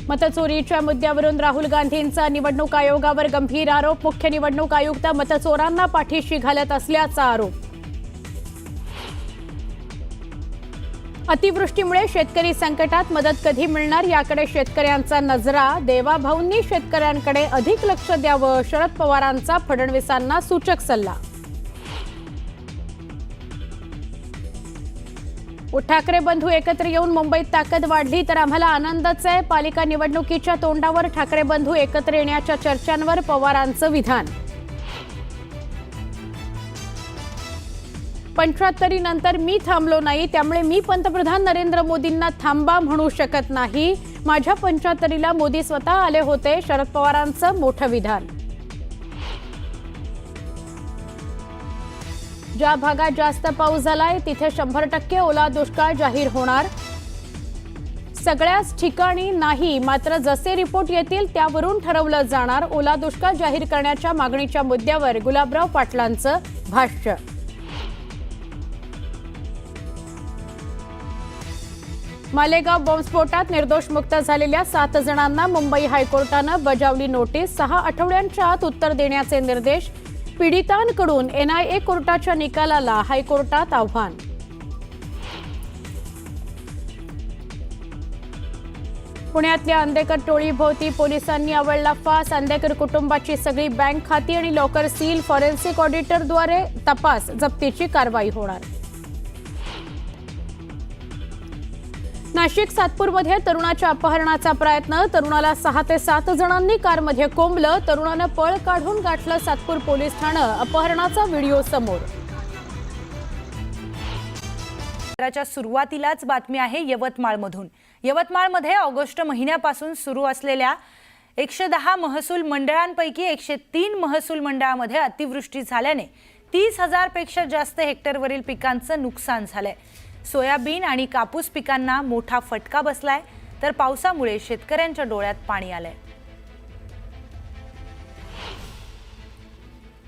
मतचोरीच्या मुद्द्यावरून राहुल गांधींचा निवडणूक आयोगावर गंभीर आरोप. मुख्य निवडणूक आयुक्त मतचोरांना पाठीशी घालत असल्याचा आरोप. अतिवृष्टीमुळे शेतकरी संकटात, मदत कधी मिळणार याकडे शेतकऱ्यांचा नजरा. देवाभाऊंनी शेतकऱ्यांकडे अधिक लक्ष द्यावं, शरद पवारांचा फडणवीसांना सूचक सल्ला. ठाकरे बंधू एकत्र येऊन मुंबईत ताकद वाढली तर आम्हाला आनंदच आहे. पालिका निवडणुकीच्या तोंडावर ठाकरे बंधू एकत्र येण्याच्या चर्चांवर पवारांचं विधान. 75 नंतर मी थांबलो नाही, त्यामुळे मी पंतप्रधान नरेंद्र मोदींना थांबा म्हणू शकत नाही. माझ्या 75ला मोदी स्वतः आले होते. शरद पवारांचं मोठं विधान. ज्या भागात जास्त पाऊस झालाय तिथे 100% ओला दुष्काळ जाहीर होणार. सगळ्याच ठिकाणी नाही, मात्र जसे रिपोर्ट येतील त्यावरून ठरवलं जाणार. ओला दुष्काळ जाहीर करण्याच्या मागणीच्या मुद्द्यावर गुलाबराव पाटलांचं भाष्य. मालेगाव बॉम्बस्फोटात निर्दोष मुक्त झालेल्या 7 जणांना मुंबई हायकोर्टानं बजावली नोटीस. 6 आठवड्यांच्या आत उत्तर देण्याचे निर्देश. पीडितांकडून NIA कोर्टाच्या निकालाला हायकोर्टात आव्हान. पुण्यातल्या अंधेकर टोळीभोवती पोलिसांनी आवळला फास. अंधेकर कुटुंबाची सगळी बँक खाती आणि लॉकर सील. फॉरेन्सिक ऑडिटरद्वारे तपास, जप्तीची कारवाई होणार. नाशिक सातपूरमध्ये तरुणाच्या अपहरणाचा प्रयत्न. तरुणाला 6 ते 7 जणांनी कारमध्ये कोंबलं. तरुणानं पळ काढून गाठलं सातपूर पोलीस ठाणं. अपहरणाचा व्हिडिओ समोर. सुरुवातीलाच बातमी आहे यवतमाळमधून. यवतमाळमध्ये ऑगस्ट महिन्यापासून सुरू असलेल्या 110 महसूल मंडळांपैकी 103 महसूल मंडळामध्ये अतिवृष्टी झाल्याने 30,000 पेक्षा जास्त हेक्टरवरील पिकांचं नुकसान झालंय. सोयाबीन आणि कापूस पिकांना मोठा फटका बसलाय, तर पावसामुळे शेतकऱ्यांच्या डोळ्यात पाणी आलंय.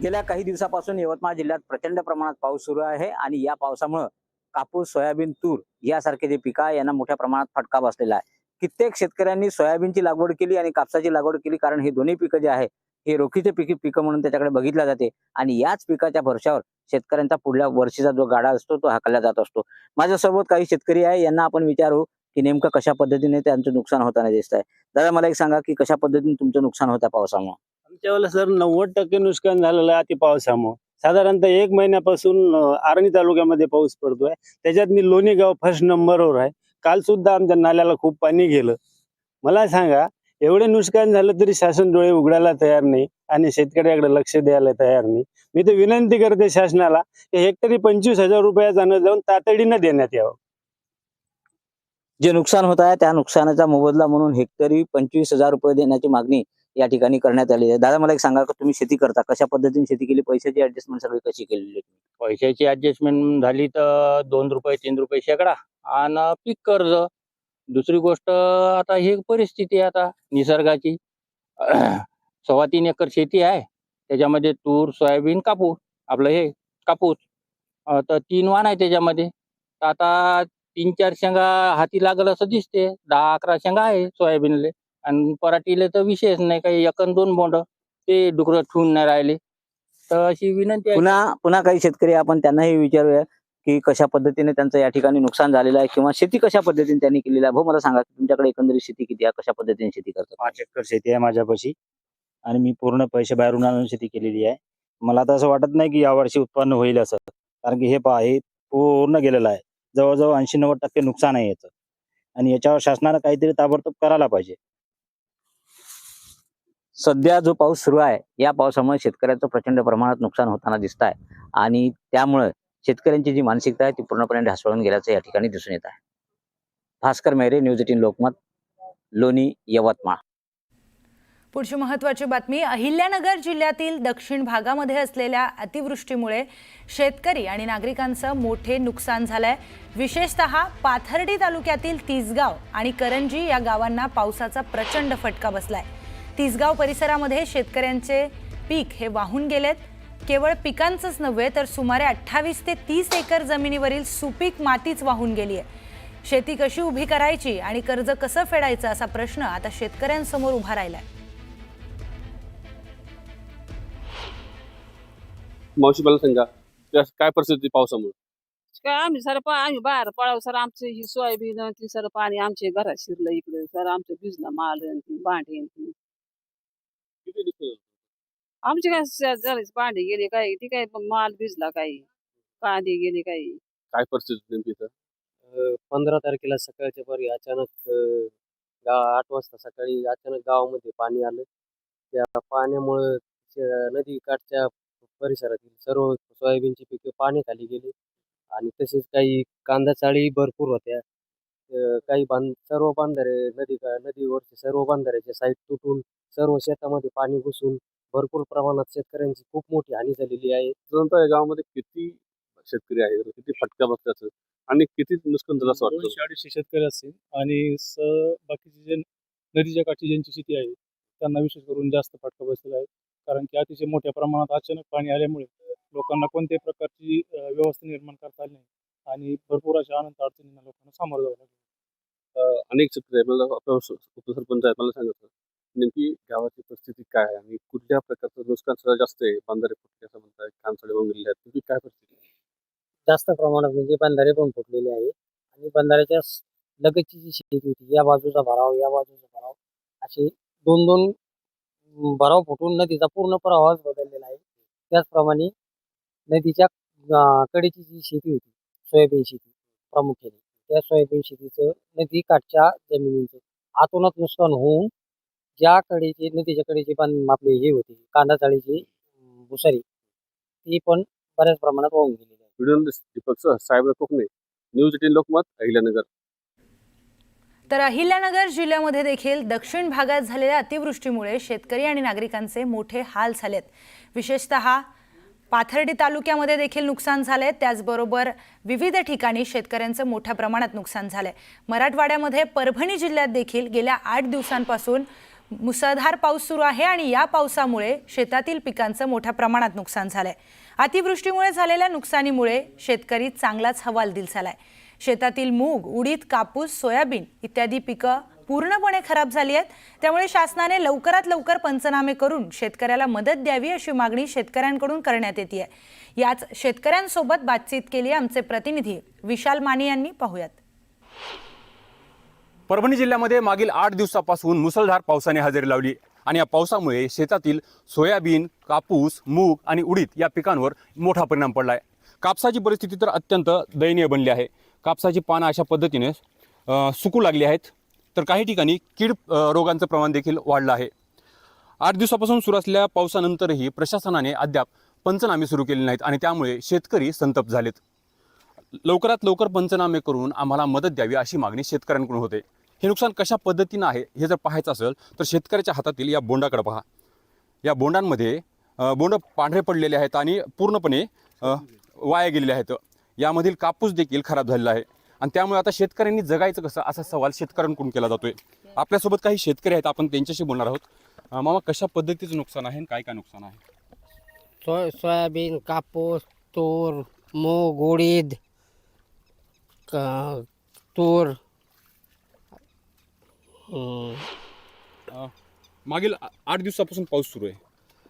गेल्या काही दिवसापासून यवतमाळ जिल्ह्यात प्रचंड प्रमाणात पाऊस सुरू आहे आणि या पावसामुळे कापूस, सोयाबीन, तूर यासारखे जे पिकं यांना मोठ्या प्रमाणात फटका बसलेला आहे. कित्येक शेतकऱ्यांनी सोयाबीनची लागवड केली आणि कापसाची लागवड केली, कारण हे दोन्ही पिकं जे आहे हे रोखीचे पिकं म्हणून त्याच्याकडे बघितल्या जाते आणि याच पिकाच्या भरशावर शेतकऱ्यांचा पुढल्या वर्षीचा जो गाडा असतो तो हाकला जात असतो. माझ्यासोबत काही शेतकरी आहे, यांना आपण विचारू की नेमकं कशा पद्धतीने त्यांचं नुकसान होताना दिसत आहे. दादा, मला एक सांगा की कशा पद्धतीने तुमचं नुकसान होतं पावसामुळे? आमच्या वेळेला सर 90% नुकसान झालेलं आहे अति पावसामुळे. साधारणतः 1 महिन्यापासून आर्णी तालुक्यामध्ये पाऊस पडतोय. त्याच्यात मी लोणी गाव फर्स्ट नंबरवर आहे. काल सुद्धा आमच्या नाल्याला खूप पाणी गेलं. मला सांगा, एवढे नुकसान झालं तरी शासन डोळे उघडायला तयार नाही आणि शेतकऱ्याकडे लक्ष द्यायला तयार नाही. मी तर विनंती करते शासनाला की हेक्टरी 25,000 रुपयाचा न जाऊन तातडीनं देण्यात यावं. जे नुकसान होत आहे त्या नुकसानाचा मोबदला म्हणून हेक्टरी 25,000 रुपये देण्याची मागणी या ठिकाणी करण्यात आली आहे. दादा, मला एक सांगा की तुम्ही शेती करता, कशा पद्धतीने शेती केली? पैशाची ऍडजस्टमेंट सगळी कशी केलेली? पैशाची ऍडजस्टमेंट झाली तर 2 रुपये 3 रुपये शेकडा आणि पीक कर्ज. दुसरी गोष्ट, आता ही परिस्थिती आहे आता निसर्गाची. 3.25 एकर शेती आहे, त्याच्यामध्ये तूर, सोयाबीन, कापूस. आपलं हे कापूस तर 3 वाण आहे त्याच्यामध्ये. आता 3-4 शेंगा हाती लागल असं दिसते. 10-11 शेंगा आहे सोयाबीनले आणि पराठीले तर विशेष नाही काही. 1-2 बोंड ते डुकरं ठेवून नाही राहिले. तर अशी विनंती आहे. पुन्हा काही शेतकरी आपण त्यांनाही विचारूया की कशा पद्धतीने त्यांचं या ठिकाणी नुकसान झालेलं आहे किंवा शेती कशा पद्धतीने त्यांनी केलेली आहे. भाऊ, मला सांगा तुमच्याकडे एकंदरीत शेती किती आहे, कशा पद्धतीने शेती करतात? 5 एकर शेती आहे माझ्यापाशी आणि मी पूर्ण पैसे बाहेरून आणून शेती केलेली आहे. मला तर असं वाटत नाही की यावर्षी उत्पन्न होईल असं, कारण की हे पूर्ण गेलेलं आहे. जवळजवळ 80-90% नुकसान आहे याचं आणि याच्यावर शासनानं काहीतरी ताबडतोब करायला पाहिजे. सध्या जो पाऊस सुरू आहे या पावसामुळे शेतकऱ्यांचं प्रचंड प्रमाणात नुकसान होताना दिसत आहे आणि त्यामुळे शेतकऱ्यांची जी मानसिकता आहे ती पूर्णपणे ढासळून गेल्याचं या ठिकाणी दिसून येत आहे. भास्कर मेहरे, न्यूज 18 लोकमत, लोणी, यवतमाळ. पुढची महत्त्वाची बातमी. अहिल्यानगर जिल्ह्यातील दक्षिण भागामध्ये असलेल्या अतिवृष्टीमुळे शेतकरी आणि नागरिकांचं मोठे नुकसान झालंय. विशेषतः पाथर्डी तालुक्यातील तिसगाव आणि करंजी या गावांना पावसाचा प्रचंड फटका बसलाय. तिसगाव परिसरामध्ये शेतकऱ्यांचे पीक हे वाहून गेलेत. केवळ पिकांचंच नव्हे तर सुमारे 28 ते 30 एकर जमिनीवरील सुपीक मातीच वाहून गेली आहे. शेती कशी उभी करायची आणि कर्ज कसं फेडायचं असा प्रश्न आता शेतकऱ्यांसमोर उभा राहिलाय. मावशी मला सांगा काय परिस्थिती पावसामुळे? काय आम्ही आम्ही बाहेर पळाव सर आमचं ही सोयाबीन आणि ती सर पाणी आमच्या घरात शिरलं इकडे सर आमचं भिजलं माल आणि ती भांडे आणि ती किती दिवस? आमचे काय झालेच भांडे गेले काही ती काय माल भिजला काही कांदे गेले काही. काय परिस्थिती नेमकी इथं? 15 तारखेला सकाळच्या पारी अचानक 8 वाजता सकाळी अचानक गावामध्ये पाणी आलं. त्या पाण्यामुळं नदी काठच्या परिसरातील सर्व सोयाबीनची पिके पाण्याखाली गेली आणि तसेच काही कांदा चाळी भरपूर होत्या. काही सर्व बांधारे नदीवरचे सर्व बांधाऱ्याचे साईड तुटून सर्व शेतामध्ये पाणी घुसून भरपूर प्रमाणात शेतकऱ्यांची खूप मोठी हानी झालेली आहे. साधारणतः या गावामध्ये किती शेतकरी आहेत, किती फटका बसल्याचं आणि किती नुकसान झालं असं वाटतं? 200-250 शेतकरी असतील आणि बाकीचे जे नदीच्या काठी ज्यांची शेती आहे त्यांना विशेष करून जास्त फटका बसलेला आहे. कारण की अतिशय मोठ्या प्रमाणात अचानक पाणी आल्यामुळे लोकांना कोणत्याही प्रकारची व्यवस्था निर्माण करता आली नाही आणि भरपूर अशा अनंत अडचणींना लोकांना सामोरं जावं लागलं. अनेक शेतकरी आहेत. मला आपलं उपसरपंच आहेत, मला सांगितलं नेमकी गावाची परिस्थिती काय आहे आणि कुठल्या प्रकारचं नुकसान सगळं जास्त आहे? बांधारे फुटले असं म्हणतात, कानसाडे वाहून गेले आहेत, नेमकी काय परिस्थिती आहे? जास्त प्रमाणात म्हणजे बंधारे पण फुटलेले आहे आणि बंधाऱ्याच्या लगतची जी शेती होती या बाजूचा भराव या बाजूचा भराव असे 2-2 भराव फुटून नदीचा पूर्ण प्रवाहच बदललेला आहे. त्याचप्रमाणे नदीच्या कडेची जी शेती होती सोयाबीन शेती प्रामुख्याने त्या सोयाबीन शेतीचं नदी काठच्या जमिनींचं आतोनात नुकसान होऊन ज्या कडेचे नदीच्या कडेचे पण आपले हे होते कांदा चाळीची भुसारी ती पण बऱ्याच प्रमाणात वाहून गेलेली आहे. व्हिडिओ दीपक साहेब कोकणे, न्यूज 18 लोकमत, अहिल्यानगर. तर अहिल्यानगर जिल्ह्यामध्ये देखील दक्षिण भागात झालेल्या अतिवृष्टीमुळे शेतकरी आणि नागरिकांचे मोठे हाल झालेत. विशेषतः पाथर्डी तालुक्यामध्ये देखील नुकसान झाले. त्याचबरोबर विविध ठिकाणी शेतकऱ्यांचं मोठ्या प्रमाणात नुकसान झालंय. मराठवाड्यामध्ये परभणी जिल्ह्यात देखील गेल्या 8 दिवसांपासून मुसळधार पाऊस सुरू आहे आणि या पावसामुळे शेतातील पिकांचं मोठ्या प्रमाणात नुकसान झालंय. अतिवृष्टीमुळे झालेल्या नुकसानीमुळे शेतकरी चांगलाच हवालदिल झालाय. शेतातील मूग, उडीद, कापूस, सोयाबीन इत्यादी पिकं पूर्णपणे खराब झाली आहेत. त्यामुळे शासनाने लवकरात लवकर पंचनामे करून शेतकऱ्याला मदत द्यावी अशी मागणी शेतकऱ्यांकडून करण्यात येते आहे. याच शेतकऱ्यांसोबत बातचीत केली आमचे प्रतिनिधी विशाल माने यांनी. पाहूयात. परभणी जिल्ह्यामध्ये मागील 8 दिवसापासून मुसळधार पावसाने हजेरी लावली आणि या पावसामुळे शेतातील सोयाबीन, कापूस, मूग आणि उडीद या पिकांवर मोठा परिणाम पडला आहे. कापसाची परिस्थिती तर अत्यंत दयनीय बनली आहे. कापसाची पानं अशा पद्धतीने सुकू लागली आहेत, तर काही ठिकाणी कीड रोगांचं प्रमाण देखील वाढलं आहे. 8 दिवसापासून सुरू असलेल्या पावसानंतरही प्रशासनाने अद्याप पंचनामे सुरू केले नाहीत आणि त्यामुळे शेतकरी संतप्त झालेत. लवकरात लवकर पंचनामे करून आम्हाला मदत द्यावी अशी मागणी शेतकऱ्यांकडून होते. हे नुकसान कशा पद्धतीनं आहे हे जर पाहायचं असेल तर शेतकऱ्याच्या हातातील या बोंडाकडे पहा. या बोंडांमध्ये बोंड पांढरे पडलेले आहेत आणि पूर्णपणे वाया गेलेले आहेत. यामधील कापूस देखील खराब झालेला आहे आणि त्यामुळे आता शेतकऱ्यांनी जगायचं कसं असा सवाल शेतकऱ्यांकडून केला जातोय. आपल्यासोबत काही शेतकरी आहेत, आपण त्यांच्याशी बोलणार आहोत. मामा, कशा पद्धतीचं नुकसान आहे आणि काय काय नुकसान आहे? सोयाबीन, कापूस, तूर, मूग, उडीद, तूर. मागील 8 दिवसापासून पाऊस सुरू आहे.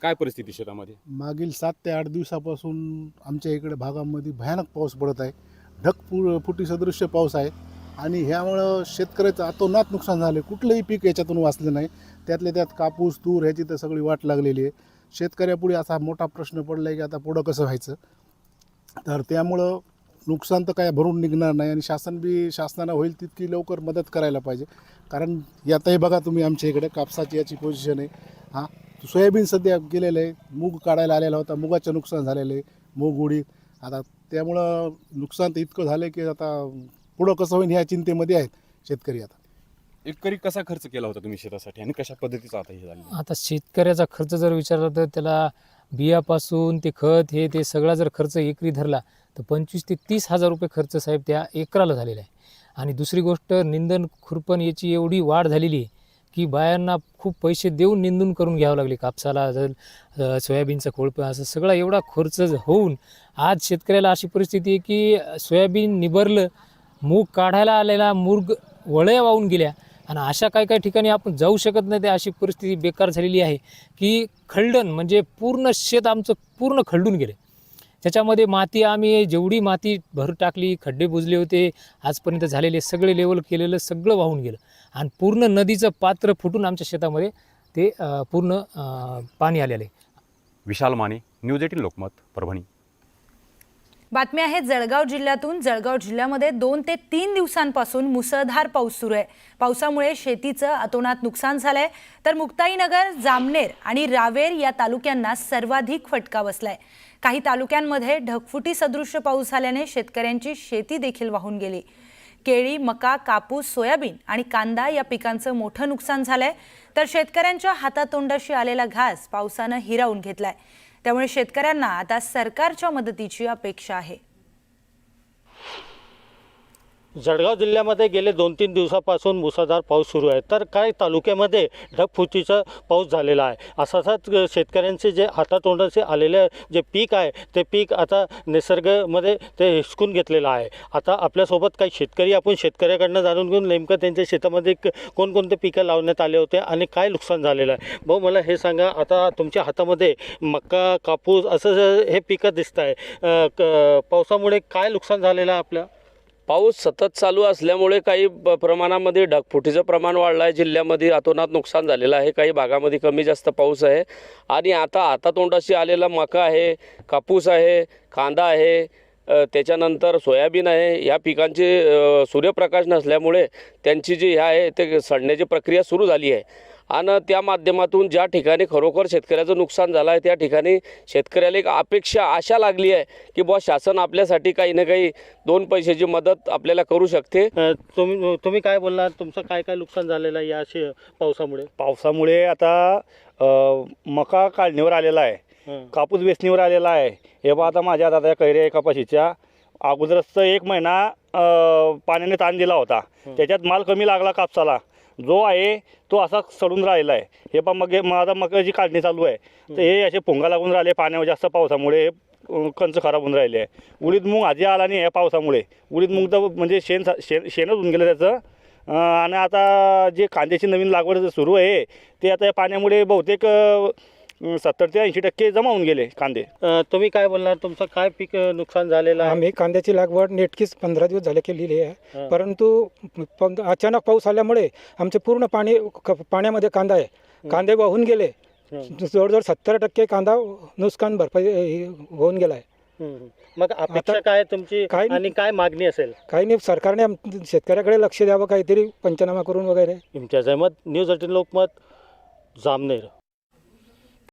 काय परिस्थिती शेतामध्ये? मागील 7 ते 8 दिवसापासून आमच्या इकडे भागामध्ये भयानक पाऊस पडत आहे. ढगफुटी सदृश्य पाऊस आहे आणि ह्यामुळं शेतकऱ्याचं अतोनात नुकसान झाले. कुठलंही पीक याच्यातून वाचलं नाही. त्यातल्या त्यात कापूस, तूर ह्याची तर सगळी वाट लागलेली आहे. शेतकऱ्यापुढे असा मोठा प्रश्न पडला आहे की आता पुढं कसं व्हायचं. तर त्यामुळं नुकसान तर काय भरून निघणार नाही आणि शासनानं होईल तितकी लवकर मदत करायला पाहिजे. कारण यातही बघा तुम्ही आमच्या इकडे कापसाची याची पोझिशन आहे. हां, सोयाबीन सध्या गेलेलं आहे. मूग काढायला आलेला होता, मुगाचं नुकसान झालेलं आहे, मूग उडीद. आता त्यामुळं नुकसान तर इतकं झालं की आता पुढं कसं होईल ह्या चिंतेमध्ये आहेत शेतकरी. आता एकरी कसा खर्च केला होता तुम्ही शेतासाठी आणि कशा पद्धतीचा आता हे झालं? आता शेतकऱ्याचा खर्च जर विचारला तर त्याला बियापासून ते खत हे ते सगळा जर खर्च एकरी धरला तर 25,000 ते 30,000 रुपये खर्च साहेब त्या एकराला झालेला आहे. आणि दुसरी गोष्ट, निंदन खुरपण याची एवढी वाढ झालेली आहे की बायांना खूप पैसे देऊन निंदून करून घ्यावं लागले. कापसाला जर सोयाबीनचा खोळपं असं सगळा एवढा खर्च होऊन आज शेतकऱ्याला अशी परिस्थिती आहे की सोयाबीन निबरलं, मूग काढायला आलेला मूग वळ्या वाहून गेल्या आणि अशा काही ठिकाणी आपण जाऊ शकत नाही. ते अशी परिस्थिती बेकार झालेली आहे की खळदण म्हणजे पूर्ण शेत आमचं पूर्ण खरडून गेले. त्याच्यामध्ये माती आम्ही जेवढी माती भर टाकली, खड्डे बुजले होते आजपर्यंत झालेले सगळे लेवल केलेलं सगळं वाहून गेलं आणि पूर्ण नदीचं पात्र फुटून आमच्या शेतामध्ये ते पूर्ण पाणी आलेलं आहे. विशाल माने, न्यूज 18 लोकमत, परभणी. बातमी आहे जळगाव जिल्ह्यातून. जळगाव जिल्ह्यामध्ये 2 ते 3 दिवसांपासून मुसळधार पाऊस सुरू आहे. पावसामुळे शेतीचं अतोनात नुकसान झालंय, तर मुक्ताईनगर, जामनेर आणि रावेर या तालुक्यांना सर्वाधिक फटका बसलाय. काही तालुक्यांमध्ये ढगफुटी सदृश्य पाऊस झाल्याने शेतकऱ्यांची शेती देखील वाहून गेली. केळी, मका, कापूस, सोयाबीन आणि कांदा या पिकांचं मोठं नुकसान झालंय, तर शेतकऱ्यांच्या हातातोंडाशी आलेला घास पावसानं हिरावून घेतलाय. त्यामुळे शेतकऱ्यांना आता सरकारच्या मदतीची अपेक्षा आहे. जळगाव जिल्ह्यामध्ये गेले 2-3 दिवसापासून मुसळधार पाऊस सुरू आहे, तर काही तालुक्यामध्ये ढगफुटीचा पाऊस झालेला आहे. असाच शेतकऱ्यांचे जे हातातोंडाचे आलेले जे पीक आहे ते पीक आता निसर्गामध्ये ते हिसकून घेतलेलं आहे. आता आपल्यासोबत काही शेतकरी, आपण शेतकऱ्याकडनं जाणून घेऊन नेमकं त्यांच्या शेतामध्ये कोणकोणते पिकं लावण्यात आले होते आणि काय नुकसान झालेलं आहे. भाऊ, मला हे सांगा, आता तुमच्या हातामध्ये मका, कापूस असं हे पिकं दिसत आहे, पावसामुळे काय नुकसान झालेलं आहे आपलं? पाऊस सतत चालू असल्यामुळे काही प्रमाणामध्ये ढगफुटीचं प्रमाण वाढलं आहे. जिल्ह्यामध्ये अतोनात नुकसान झालेलं आहे. काही भागामध्ये कमी जास्त पाऊस आहे आणि आता हातातोंडाशी आलेला मका आहे, कापूस आहे, कांदा आहे, त्याच्यानंतर सोयाबीन आहे. या पिकांचे सूर्यप्रकाश नसल्यामुळे त्यांची जी आहे ते सडण्याची प्रक्रिया सुरू झाली आहे आणि त्या माध्यमातून ज्या ठिकाणी खरोखर शेतकऱ्याचं नुकसान झालं आहे त्या ठिकाणी शेतकऱ्याला एक अपेक्षा, आशा लागली आहे की बुवा शासन आपल्यासाठी काही ना काही 2 पैशाची मदत आपल्याला करू शकते. तुम्ही काय बोलणार, तुमचं काय काय नुकसान झालेलं आहे या पावसामुळे? पावसामुळे आता मका काढणीवर आलेला आहे, कापूस वेचणीवर आलेला आहे. हे बघा, आता माझ्या दादा कैऱ्या कपाशीच्या अगोदरच 1 महिना पाण्याने ताण दिला होता, त्याच्यात माल कमी लागला. कापसाला जो आहे तो असा सडून राहिला आहे. हे पहा, मग माझा मकाची काढणी चालू आहे, तर हे असे पोंगा लागून राहिले पाण्यावर. जास्त पावसामुळे कंच खराब होऊन राहिले आहे. उडीद मूग आधी आला नाही या पावसामुळे. उडीद मूग तर म्हणजे शेणच होऊन गेलं त्याचं. आणि आता जे कांद्याची नवीन लागवड सुरू आहे ते आता या पाण्यामुळे बहुतेक 70 ते 80% जमा होऊन गेले कांदे. तुम्ही काय बोलणार, तुमचं काय पीक नुकसान झालेलं आहे? आम्ही कांद्याची लागवड नेटकीच 15 दिवस झाले केलेली आहे, परंतु अचानक पाऊस आल्यामुळे आमचे पूर्ण पाण्यामध्ये कांदा आहे, कांदे वाहून गेले. जवळजवळ 70% कांदा नुकसान भरपाई होऊन गेला आहे. मग अपेक्षा काय तुमची आणि काय मागणी असेल? काही नाही, सरकारने शेतकऱ्याकडे लक्ष द्यावं, काहीतरी पंचनामा करून वगैरे. इम्तियाज अहमद, न्यूज 18 लोकमत, जामनेर.